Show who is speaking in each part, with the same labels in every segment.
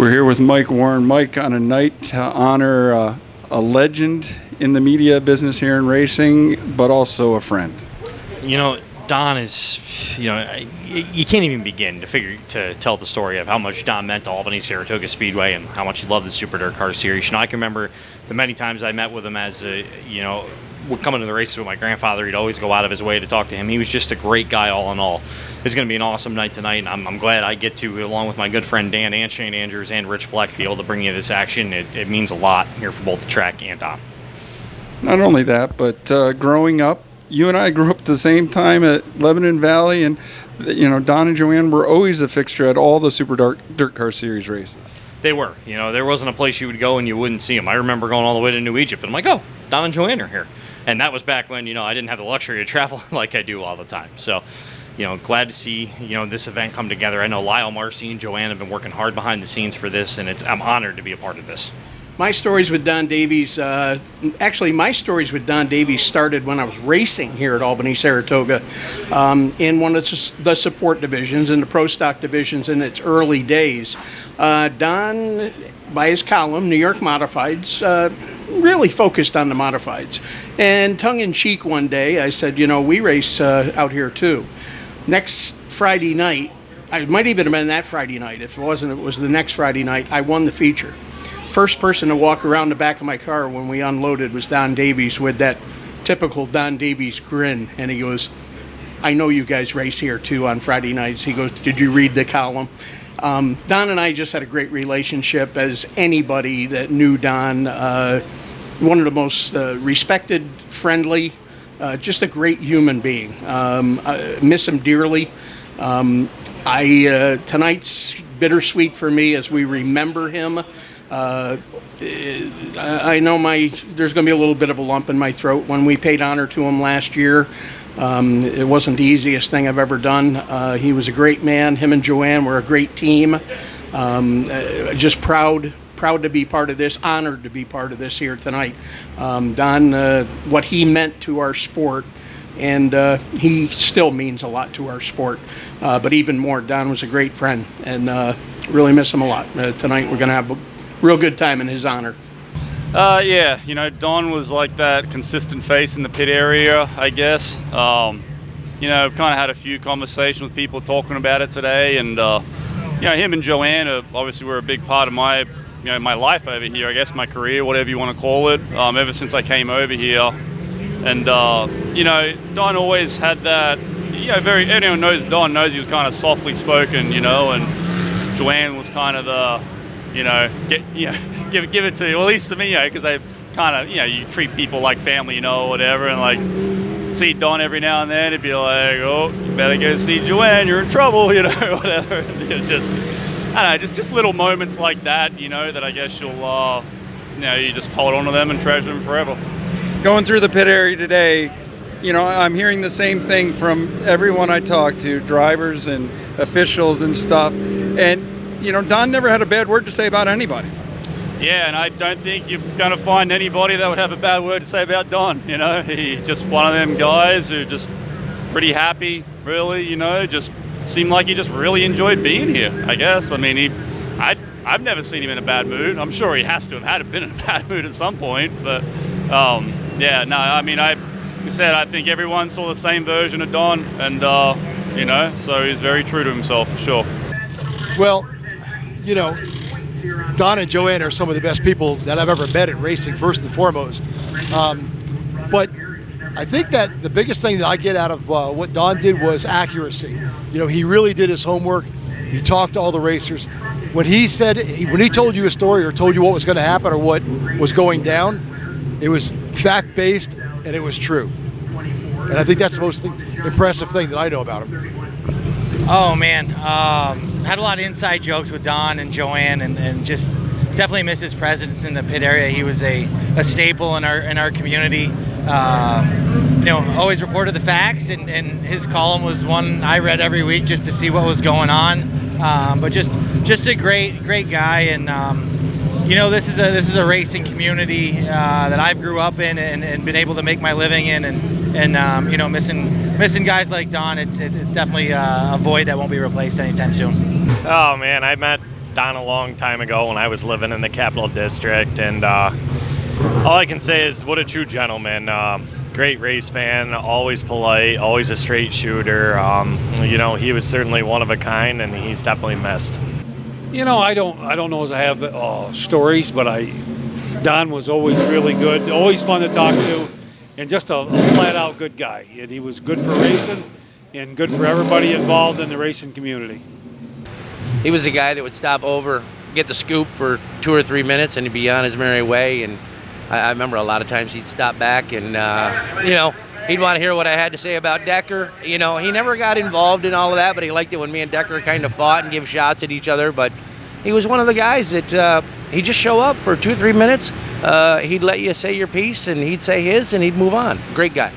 Speaker 1: We're here with Mike Warren. Mike, on a night to honor a legend in the media business here in racing, but also a friend.
Speaker 2: You know, Don is, you can't even begin to tell the story of how much Don meant to Albany-Saratoga Speedway and how much he loved the Super Dirt Car Series. I can remember the many times I met with him as coming to the races with my grandfather. He'd always go out of his way to talk to him. He was just a great guy all in all. It's going to be an awesome night tonight, and I'm glad I get to, along with my good friend Dan and Shane Andrews and Rich Fleck, be able to bring you this action. It means a lot here for both the track and Don.
Speaker 1: Not only that, but growing up, you and I grew up at the same time at Lebanon Valley, and Don and Joanne were always a fixture at all the Super Dirt Car Series races.
Speaker 2: They were. There wasn't a place you would go and you wouldn't see them. I remember going all the way to New Egypt, and I'm like, oh, Don and Joanne are here. And that was back when, I didn't have the luxury to travel like I do all the time. So, glad to see, this event come together. I know Lyle Marcy and Joanne have been working hard behind the scenes for this, and I'm honored to be a part of this.
Speaker 3: My stories with Don Davies, my stories with Don Davies started when I was racing here at Albany-Saratoga in one of the support divisions, in the pro stock divisions in its early days. Don, by his column, New York Modifieds, really focused on the Modifieds. And tongue-in-cheek one day, I said, we race out here too. Next Friday night, it might even have been that Friday night. If it wasn't, it was the next Friday night, I won the feature. First person to walk around the back of my car when we unloaded was Don Davies with that typical Don Davies grin. And he goes, I know you guys race here too on Friday nights. He goes, did you read the column? Don and I just had a great relationship, as anybody that knew Don. One of the most respected, friendly, just a great human being. I miss him dearly. Tonight's bittersweet for me as we remember him. I know there's going to be a little bit of a lump in my throat. When we paid honor to him last year, it wasn't the easiest thing I've ever done. He was a great man. Him and Joanne were a great team. Just proud to be part of this, honored to be part of this here tonight. Don, what he meant to our sport, and he still means a lot to our sport. But even more, Don was a great friend, and really miss him a lot. Tonight we're going to have a real good time in his honor.
Speaker 4: Don was like that consistent face in the pit area, I guess. I've kind of had a few conversations with people talking about it today, and him and Joanne obviously were a big part of my my life over here, I guess, my career, whatever you want to call it, ever since I came over here. And Don always had that, anyone knows Don knows he was kind of softly spoken, and Joanne was kind of the give it to you, well, at least to me, because they kind of, you treat people like family, or whatever, and like see Don every now and then, it'd be like, oh, you better go see Joanne, you're in trouble, whatever. Just little moments like that, that I guess you'll, you just hold on to them and treasure them forever.
Speaker 1: Going through the pit area today, I'm hearing the same thing from everyone I talk to, drivers and officials and stuff, and Don never had a bad word to say about anybody.
Speaker 4: Yeah, and I don't think you're going to find anybody that would have a bad word to say about Don. He just one of them guys who just pretty happy, really, just seemed like he just really enjoyed being here, I guess. I mean, I've never seen him in a bad mood. I'm sure he has to have been in a bad mood at some point, but like I said, I think everyone saw the same version of Don, and, so he's very true to himself, for sure.
Speaker 5: Well, Don and Joanne are some of the best people that I've ever met in racing, first and foremost. But I think that the biggest thing that I get out of what Don did was accuracy. He really did his homework. He talked to all the racers. When he told you a story or told you what was going to happen or what was going down, it was fact-based and it was true. And I think that's the most impressive thing that I know about him.
Speaker 6: Oh man, had a lot of inside jokes with Don and Joanne, and just definitely miss his presence in the pit area. He was a staple in our community. Always reported the facts, and his column was one I read every week just to see what was going on. But just a great guy, and this is a racing community that I've grew up in and been able to make my living in, and missing guys like Don, it's definitely a void that won't be replaced anytime soon.
Speaker 7: Oh man, I met Don a long time ago when I was living in the Capital District, and all I can say is what a true gentleman. Great race fan, always polite, always a straight shooter. He was certainly one of a kind, and he's definitely missed.
Speaker 8: I don't know as I have stories, but Don was always really good, always fun to talk to, and just a flat-out good guy. And he was good for racing and good for everybody involved in the racing community.
Speaker 9: He was the guy that would stop over, get the scoop for 2 or 3 minutes, and he'd be on his merry way. And I remember a lot of times he'd stop back and, he'd want to hear what I had to say about Decker. He never got involved in all of that, but he liked it when me and Decker kind of fought and give shots at each other. But he was one of the guys that he'd just show up for 2 or 3 minutes. He'd let you say your piece, and he'd say his, and he'd move on. Great guy.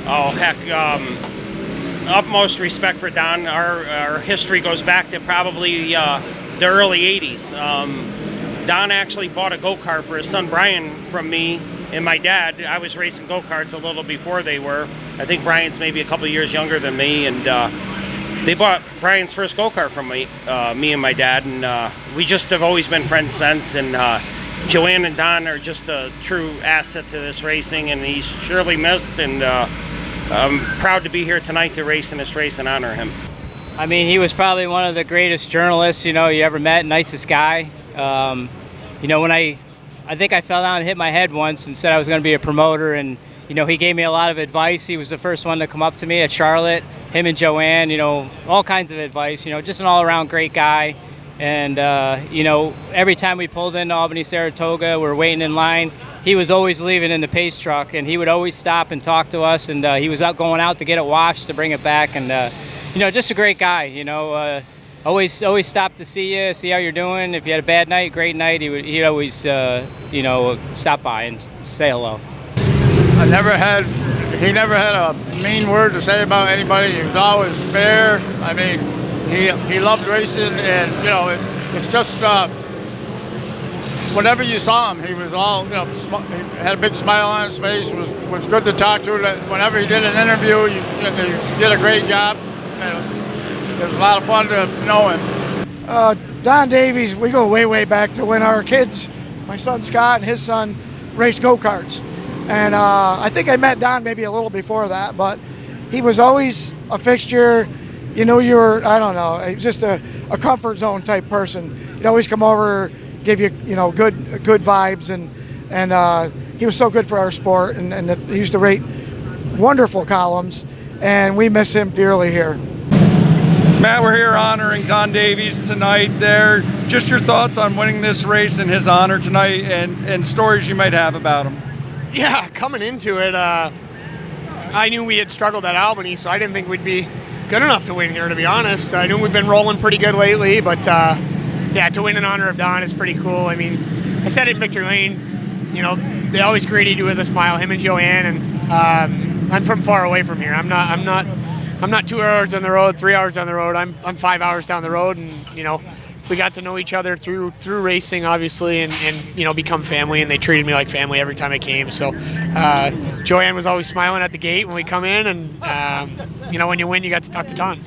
Speaker 10: Oh, heck. Utmost respect for Don. Our history goes back to probably the early 80s. Don actually bought a go-kart for his son Brian from me and my dad. I was racing go-karts a little before they were. I think Brian's maybe a couple of years younger than me, and they bought Brian's first go-kart from me and my dad, and we just have always been friends since. And Joanne and Don are just a true asset to this racing, and he's surely missed, and I'm proud to be here tonight to race in this race and honor him.
Speaker 11: I mean, he was probably one of the greatest journalists, you ever met, nicest guy. When I think I fell down and hit my head once and said I was going to be a promoter, and he gave me a lot of advice. He was the first one to come up to me at Charlotte, him and Joanne, all kinds of advice, just an all-around great guy. And every time we pulled into Albany-Saratoga, we're waiting in line, he was always leaving in the pace truck, and he would always stop and talk to us, and he was going out to get it washed to bring it back, and just a great guy. Always stop to see you, see how you're doing. If you had a bad night, great night, he'd always, stop by and say hello.
Speaker 12: He never had a mean word to say about anybody. He was always fair. I mean, he loved racing, and it's just whenever you saw him, he was all he had a big smile on his face. Was good to talk to. Whenever he did an interview, you did a great job. It was a lot of fun to know him.
Speaker 13: Don Davies, we go way back to when our kids, my son Scott and his son, raced go-karts. And I think I met Don maybe a little before that, but he was always a fixture. You were, I don't know, just a comfort zone type person. He'd always come over, give you, good vibes, and he was so good for our sport, and he used to rate wonderful columns, and we miss him dearly here.
Speaker 1: Matt, we're here honoring Don Davies tonight. Just your thoughts on winning this race in his honor tonight, and stories you might have about him.
Speaker 14: Yeah, coming into it, I knew we had struggled at Albany, so I didn't think we'd be good enough to win here, to be honest. I knew we've been rolling pretty good lately, but to win in honor of Don is pretty cool. I mean, I said it in Victory Lane, they always greeted you with a smile, him and Joanne, and I'm from far away from here. I'm not 2 hours on the road, 3 hours on the road. I'm 5 hours down the road, and we got to know each other through racing, obviously, and become family. And they treated me like family every time I came. So Joanne was always smiling at the gate when we come in, and when you win, you got to talk to Don.